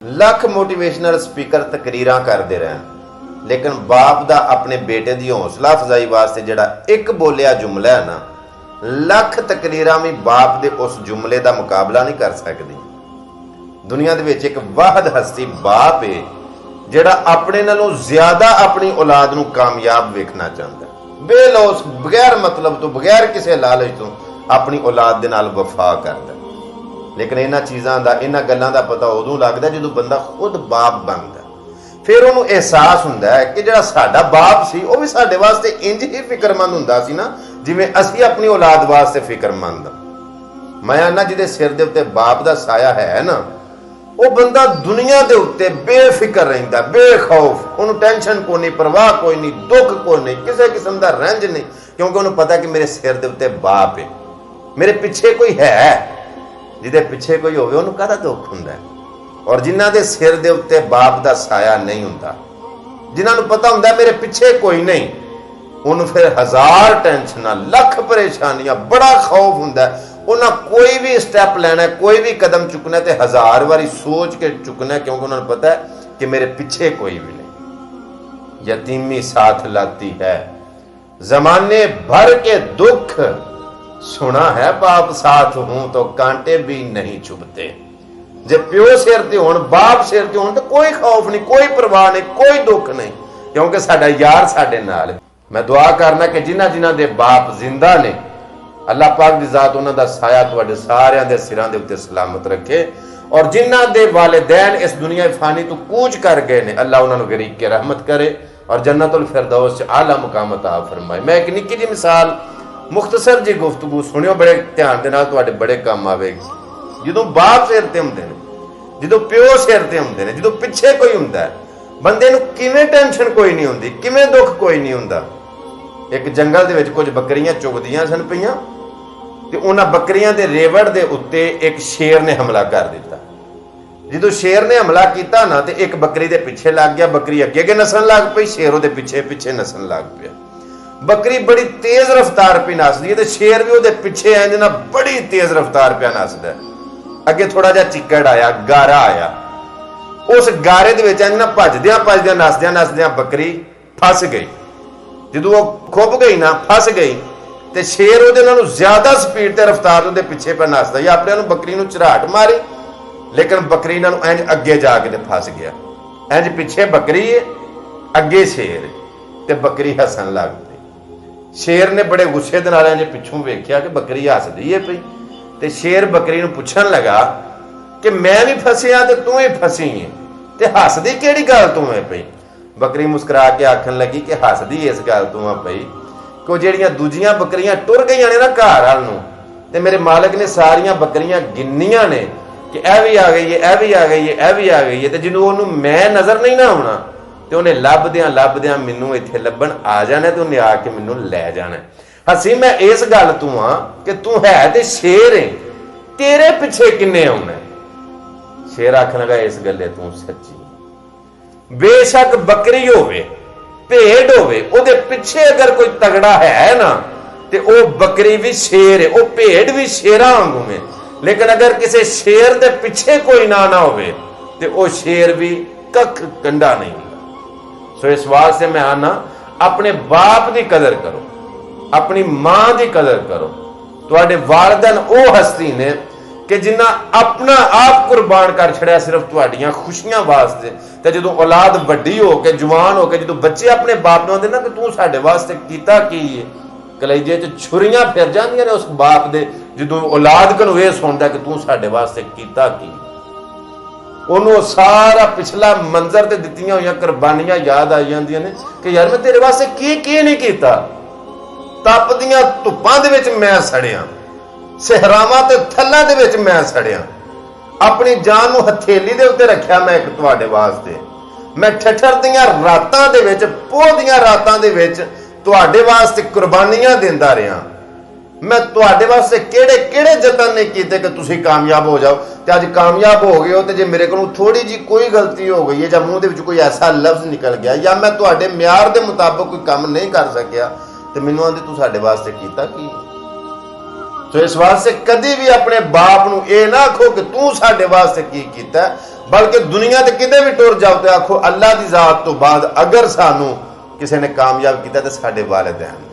Lakh motivational speaker ਤਕਰੀਰਾਂ ਕਰਦੇ ਰਹਿਣ ਲੇਕਿਨ ਬਾਪ ਦਾ ਆਪਣੇ ਬੇਟੇ ਦੀ ਹੌਸਲਾ ਅਫਜ਼ਾਈ ਵਾਸਤੇ ਜਿਹੜਾ ਇੱਕ ਬੋਲਿਆ ਜੁਮਲਾ ਹੈ ਨਾ, ਲੱਖ ਤਕਰੀਰਾਂ ਵੀ ਬਾਪ ਦੇ ਉਸ ਜੁਮਲੇ ਦਾ ਮੁਕਾਬਲਾ ਨਹੀਂ ਕਰ ਸਕਦੀ। ਦੁਨੀਆ ਦੇ ਵਿੱਚ ਇੱਕ ਵਾਹਿਦ ਹਸਤੀ ਬਾਪ ਹੈ ਜਿਹੜਾ ਆਪਣੇ ਨਾਲੋਂ ਜ਼ਿਆਦਾ ਆਪਣੀ ਔਲਾਦ ਨੂੰ ਕਾਮਯਾਬ ਵੇਖਣਾ ਚਾਹੁੰਦਾ, ਬੇਲੋਸ, ਬਗੈਰ ਮਤਲਬ ਤੋਂ, ਬਗੈਰ ਕਿਸੇ ਲਾਲਚ ਤੋਂ ਆਪਣੀ ਔਲਾਦ ਦੇ ਨਾਲ ਵਫਾ ਕਰਦਾ। ਲੇਕਿਨ ਇਹਨਾਂ ਚੀਜ਼ਾਂ ਦਾ, ਇਹਨਾਂ ਗੱਲਾਂ ਦਾ ਪਤਾ ਉਦੋਂ ਲੱਗਦਾ ਜਦੋਂ ਬੰਦਾ ਖੁਦ ਬਾਪ ਬਣਦਾ। ਫਿਰ ਉਹਨੂੰ ਅਹਿਸਾਸ ਹੁੰਦਾ ਹੈ ਕਿ ਜਿਹੜਾ ਸਾਡਾ ਬਾਪ ਸੀ ਉਹ ਵੀ ਸਾਡੇ ਵਾਸਤੇ ਇੰਜ ਹੀ ਫਿਕਰਮੰਦ ਹੁੰਦਾ ਸੀ ਨਾ, ਜਿਵੇਂ ਅਸੀਂ ਆਪਣੀ ਔਲਾਦ ਵਾਸਤੇ ਫਿਕਰਮੰਦ ਹਾਂ। ਮੈਂ ਆਨਾ ਜਿਹਦੇ ਸਿਰ ਦੇ ਉੱਤੇ ਬਾਪ ਦਾ ਸਾਇਆ ਹੈ ਨਾ, ਉਹ ਬੰਦਾ ਦੁਨੀਆ ਦੇ ਉੱਤੇ ਬੇਫਿਕਰ ਰਹਿੰਦਾ, ਬੇਖੌਫ। ਉਹਨੂੰ ਟੈਨਸ਼ਨ ਕੋਈ ਨਹੀਂ, ਪਰਵਾਹ ਕੋਈ ਨਹੀਂ, ਦੁੱਖ ਕੋਈ ਨਹੀਂ, ਕਿਸੇ ਕਿਸਮ ਦਾ ਰੰਜ ਨਹੀਂ, ਕਿਉਂਕਿ ਉਹਨੂੰ ਪਤਾ ਕਿ ਮੇਰੇ ਸਿਰ ਦੇ ਉੱਤੇ ਬਾਪ ਹੈ, ਮੇਰੇ ਪਿੱਛੇ ਕੋਈ ਹੈ। ਜਿਹਦੇ ਪਿੱਛੇ ਕੋਈ ਹੋਵੇ ਉਹਨੂੰ ਕਾਹਦਾ ਦੁੱਖ ਹੁੰਦਾ ਹੈ। ਔਰ ਜਿਨ੍ਹਾਂ ਦੇ ਸਿਰ ਦੇ ਉੱਤੇ ਬਾਪ ਦਾ ਸਾਇਆ ਨਹੀਂ ਹੁੰਦਾ, ਜਿਨ੍ਹਾਂ ਨੂੰ ਪਤਾ ਹੁੰਦਾ ਮੇਰੇ ਪਿੱਛੇ ਕੋਈ ਨਹੀਂ, ਉਹਨੂੰ ਫਿਰ ਹਜ਼ਾਰ ਟੈਨਸ਼ਨਾਂ, ਲੱਖ ਪਰੇਸ਼ਾਨੀਆਂ, ਬੜਾ ਖੌਫ ਹੁੰਦਾ। ਉਹਨਾਂ ਕੋਈ ਵੀ ਸਟੈਪ ਲੈਣਾ, ਕੋਈ ਵੀ ਕਦਮ ਚੁੱਕਣਾ ਤੇ ਹਜ਼ਾਰ ਵਾਰੀ ਸੋਚ ਕੇ ਚੁੱਕਣਾ, ਕਿਉਂਕਿ ਉਹਨਾਂ ਨੂੰ ਪਤਾ ਹੈ ਕਿ ਮੇਰੇ ਪਿੱਛੇ ਕੋਈ ਵੀ नहीं। यतीमी साथ लाती है जमाने भर के दुख, सुना है बाप साथ हूं तो कांटे भी नहीं चुभते। जे प्यो सिर ते होण, बाप सिर ते होण तो कोई खौफ नहीं, कोई परवाह नहीं, कोई दुख नहीं, क्योंकि साडा यार साडे नाल। मैं दुआ करना कि जिन्हां जिन्हां दे बाप जिंदा ने, अल्लाह पाक दी जात उन्हां दा साया तुहाडे सारियां दे सिरां दे उत्ते सलामत रखे। और जिन्हां दे वालिदैन इस दुनिया फानी तो कूच कर गए ने, अल्लाह उन्हां नूं गरीक के रहमत करे और जन्नतुल फिरदौस च आला मुकाम अता फरमाए। मैं एक निक्की जी मिसाल, मुख्तसर जी गुफ्तगू सुनियो, बड़े ध्यान दे नाल तुहाडे बड़े काम आवेगी। ਜਦੋਂ ਬਾਪ ਸਿਰ ਤੇ ਹੁੰਦੇ ਨੇ, ਜਦੋਂ ਪਿਓ ਸਿਰ ਤੇ ਹੁੰਦੇ ਨੇ, ਜਦੋਂ ਪਿੱਛੇ ਕੋਈ ਹੁੰਦਾ ਹੈ, ਬੰਦੇ ਨੂੰ ਕਿਵੇਂ ਟੈਨਸ਼ਨ ਕੋਈ ਨਹੀਂ ਹੁੰਦੀ, ਕਿਵੇਂ ਦੁੱਖ ਕੋਈ ਨਹੀਂ ਹੁੰਦਾ। ਇੱਕ ਜੰਗਲ ਦੇ ਵਿੱਚ ਕੁਝ ਬੱਕਰੀਆਂ ਚੁਗਦੀਆਂ ਸਨ ਪਈਆਂ ਤੇ ਉਹਨਾਂ ਬੱਕਰੀਆਂ ਦੇ ਰੇਵੜ ਦੇ ਉੱਤੇ ਇੱਕ ਸ਼ੇਰ ਨੇ ਹਮਲਾ ਕਰ ਦਿੱਤਾ। ਜਦੋਂ ਸ਼ੇਰ ਨੇ ਹਮਲਾ ਕੀਤਾ ਨਾ ਤੇ ਇੱਕ ਬੱਕਰੀ ਦੇ ਪਿੱਛੇ ਲੱਗ ਗਿਆ, ਬੱਕਰੀ ਅੱਗੇ ਅੱਗੇ ਨਸਣ ਲੱਗ ਪਈ, ਸ਼ੇਰ ਉਹਦੇ ਪਿੱਛੇ ਪਿੱਛੇ ਨਸਣ ਲੱਗ ਪਿਆ। ਬੱਕਰੀ ਬੜੀ ਤੇਜ਼ ਰਫ਼ਤਾਰ ਪਈ ਨਸਦੀ ਹੈ ਤੇ ਸ਼ੇਰ ਵੀ ਉਹਦੇ ਪਿੱਛੇ ਇੰਜ ਨਾਲ ਬੜੀ ਤੇਜ਼ ਰਫ਼ਤਾਰ ਪਿਆ ਨਸਦਾ। ਅੱਗੇ ਥੋੜਾ ਜਿਹਾ ਚਿੱਕੜ ਆਇਆ, ਗਾਰਾ ਆਇਆ, ਉਸ ਗਾਰੇ ਦੇ ਵਿੱਚ ਇੰਜ ਨਾ ਭੱਜਦਿਆਂ ਭੱਜਦਿਆਂ ਨਸਦਿਆਂ ਨਸਦਿਆਂ ਬੱਕਰੀ ਫਸ ਗਈ। ਜਦੋਂ ਉਹ ਖੁੱਭ ਗਈ ਨਾ, ਫਸ ਗਈ, ਤੇ ਸ਼ੇਰ ਉਹਦੇ ਨਾਲੋਂ ਜ਼ਿਆਦਾ ਸਪੀਡ ਤੇ ਰਫ਼ਤਾਰ ਉਹਦੇ ਪਿੱਛੇ ਪੈ ਨਸਦਾ ਹੀ। ਆਪਣੇ ਨੂੰ ਬੱਕਰੀ ਨੂੰ ਝਰਾਟ ਮਾਰੀ, ਲੇਕਿਨ ਬੱਕਰੀ ਨਾਲ ਇੰਜ ਅੱਗੇ ਜਾ ਕੇ ਤੇ ਫਸ ਗਿਆ। ਇੰਜ ਪਿੱਛੇ ਬੱਕਰੀ ਹੈ, ਅੱਗੇ ਸ਼ੇਰ, ਤੇ ਬੱਕਰੀ ਹੱਸਣ ਲੱਗ ਪਈ। ਸ਼ੇਰ ਨੇ ਬੜੇ ਗੁੱਸੇ ਦੇ ਨਾਲ ਇੰਜ ਪਿੱਛੋਂ ਵੇਖਿਆ ਕਿ ਬੱਕਰੀ ਹੱਸਦੀ ਹੈ ਪਈ, ਤੇ ਸ਼ੇਰ ਬੱਕਰੀ ਨੂੰ ਪੁੱਛਣ ਲੱਗਾ ਕਿ ਮੈਂ ਵੀ ਫਸਿਆ ਤੇ ਤੂੰ ਵੀ ਫਸੀ ਹੈ, ਤੇ ਹੱਸਦੀ ਕਿਹੜੀ ਗੱਲ ਤੂੰ ਹੈ ਪਈ। ਬੱਕਰੀ ਮੁਸਕਰਾ ਕੇ ਆਖਣ ਲੱਗੀ ਕਿ ਹੱਸਦੀ ਇਸ ਗੱਲ ਤੂੰ ਆ ਪਈ ਕਿ ਜਿਹੜੀਆਂ ਦੂਜੀਆਂ ਬੱਕਰੀਆਂ ਟੁਰ ਗਈਆਂ ਨੇ ਨਾ ਘਰ ਵੱਲ ਨੂੰ, ਤੇ ਮੇਰੇ ਮਾਲਕ ਨੇ ਸਾਰੀਆਂ ਬੱਕਰੀਆਂ ਗਿਣੀਆਂ ਨੇ ਕਿ ਇਹ ਵੀ ਆ ਗਈ ਹੈ, ਇਹ ਵੀ ਆ ਗਈ ਹੈ, ਇਹ ਵੀ ਆ ਗਈ ਹੈ, ਤੇ ਜਦੋਂ ਉਹਨੂੰ ਮੈਂ ਨਜ਼ਰ ਨਹੀਂ ਨਾ ਆਉਣਾ ਤੇ ਉਹਨੇ ਲੱਭਦਿਆਂ ਲੱਭਦਿਆਂ ਮੈਨੂੰ ਇੱਥੇ ਲੱਭਣ ਆ ਜਾਣਾ ਤੇ ਉਹਨੇ ਆ ਕੇ ਮੈਨੂੰ ਲੈ ਜਾਣਾ। ਹਸੀ ਮੈਂ ਇਸ ਗੱਲ ਤੂੰ ਆ ਕਿ ਤੂੰ ਹੈ ਤੇ ਸ਼ੇਰ ਹੈ, ਤੇਰੇ ਪਿੱਛੇ ਕਿੰਨੇ ਆਉਣਾ। ਸ਼ੇਰ ਆਖਣ ਲੱਗਾ ਇਸ ਗੱਲੇ ਤੂੰ ਸੱਚੀ। ਬੇਸ਼ੱਕ ਬੱਕਰੀ ਹੋਵੇ, ਭੇਡ ਹੋਵੇ, ਉਹਦੇ ਪਿੱਛੇ ਅਗਰ ਕੋਈ ਤਗੜਾ ਹੈ ਨਾ ਤੇ ਉਹ ਬੱਕਰੀ ਵੀ ਸ਼ੇਰ ਹੈ, ਉਹ ਭੇਡ ਵੀ ਸ਼ੇਰਾਂ ਵਾਂਗੂ ਹੈ। ਲੇਕਿਨ ਅਗਰ ਕਿਸੇ ਸ਼ੇਰ ਦੇ ਪਿੱਛੇ ਕੋਈ ਨਾ ਹੋਵੇ ਤੇ ਉਹ ਸ਼ੇਰ ਵੀ ਕੱਖ ਕੰਡਾ ਨਹੀਂ ਹੁੰਦਾ। ਸੋ ਇਸ ਵਾਸਤੇ ਮੈਂ ਆਨਾ, ਆਪਣੇ ਬਾਪ ਦੀ ਕਦਰ ਕਰੋ, ਆਪਣੀ ਮਾਂ ਦੀ ਕਦਰ ਕਰੋ। ਤੁਹਾਡੇ ਵਾਲਿदैन ਉਹ ਹਸਤੀ ਨੇ ਕਿ ਜਿਨ੍ਹਾਂ ਆਪਣਾ ਆਪ ਕੁਰਬਾਨ ਕਰ ਛੜਿਆ ਸਿਰਫ ਤੁਹਾਡੀਆਂ ਖੁਸ਼ੀਆਂ ਵਾਸਤੇ। ਤੇ ਜਦੋਂ ਔਲਾਦ ਵੱਡੀ ਹੋ ਕੇ, ਜਵਾਨ ਹੋ ਕੇ, ਜਦੋਂ ਬੱਚੇ ਆਪਣੇ ਬਾਪ ਨੂੰ ਆਉਂਦੇ ਨਾ ਕਿ ਤੂੰ ਸਾਡੇ ਵਾਸਤੇ ਕੀਤਾ ਕੀ ਹੈ, ਕਲੇਜੇ 'ਚ ਛੁਰੀਆਂ ਫਿਰ ਜਾਂਦੀਆਂ ਨੇ ਉਸ ਬਾਪ ਦੇ ਜਦੋਂ ਔਲਾਦ ਕੋਲੋਂ ਇਹ ਸੁਣਦਾ ਕਿ ਤੂੰ ਸਾਡੇ ਵਾਸਤੇ ਕੀਤਾ ਕੀ। ਉਹਨੂੰ ਸਾਰਾ ਪਿਛਲਾ ਮੰਜ਼ਰ ਤੇ ਦਿੱਤੀਆਂ ਹੋਈਆਂ ਕੁਰਬਾਨੀਆਂ ਯਾਦ ਆ ਜਾਂਦੀਆਂ ਨੇ ਕਿ ਯਾਰ ਮੈਂ ਤੇਰੇ ਵਾਸਤੇ ਕੀ ਨਹੀਂ ਕੀਤਾ। ਤਪਦੀਆਂ ਧੁੱਪਾਂ ਦੇ ਵਿੱਚ ਮੈਂ ਸੜਿਆ, ਸਹਿਰਾਵਾਂ ਤੇ ਥੱਲਾਂ ਦੇ ਵਿੱਚ ਮੈਂ ਸੜਿਆ, ਆਪਣੀ ਜਾਨ ਨੂੰ ਹਥੇਲੀ ਦੇ ਉੱਤੇ ਰੱਖਿਆ ਮੈਂ ਇੱਕ ਤੁਹਾਡੇ ਵਾਸਤੇ। ਮੈਂ ਠੱਠਰ ਦੀਆਂ ਰਾਤਾਂ ਦੇ ਵਿੱਚ, ਪੋਹ ਦੀਆਂ ਰਾਤਾਂ ਦੇ ਵਿੱਚ ਤੁਹਾਡੇ ਵਾਸਤੇ ਕੁਰਬਾਨੀਆਂ ਦਿੰਦਾ ਰਿਹਾ। ਮੈਂ ਤੁਹਾਡੇ ਵਾਸਤੇ ਕਿਹੜੇ ਕਿਹੜੇ ਯਤਨ ਨਹੀਂ ਕੀਤੇ ਕਿ ਤੁਸੀਂ ਕਾਮਯਾਬ ਹੋ ਜਾਓ, ਤੇ ਅੱਜ ਕਾਮਯਾਬ ਹੋ ਗਏ ਹੋ। ਤੇ ਜੇ ਮੇਰੇ ਕੋਲੋਂ ਥੋੜੀ ਜੀ ਕੋਈ ਗਲਤੀ ਹੋ ਗਈ ਹੈ, ਜਾਂ ਮੂੰਹ ਦੇ ਵਿੱਚ ਕੋਈ ਐਸਾ ਲਫ਼ਜ਼ ਨਿਕਲ ਗਿਆ, ਜਾਂ ਮੈਂ ਤੁਹਾਡੇ ਮਿਆਰ ਦੇ ਮੁਤਾਬਕ ਕੋਈ ਕੰਮ ਨਹੀਂ ਕਰ ਸਕਿਆ, ਤੇ ਮੈਨੂੰ ਆਂਦੇ ਤੂੰ ਸਾਡੇ ਵਾਸਤੇ ਕੀਤਾ ਕੀ। ਸੋ ਇਸ ਵਾਸਤੇ ਕਦੀ ਵੀ ਆਪਣੇ ਬਾਪ ਨੂੰ ਇਹ ਨਾ ਆਖੋ ਕਿ ਤੂੰ ਸਾਡੇ ਵਾਸਤੇ ਕੀ ਕੀਤਾ। बल्कि दुनिया ते किते भी टुर जाओ तो आखो अल्लाह की जात तो बाद अगर सानू किसी ने कामयाब किया तो साडे वालिदैन।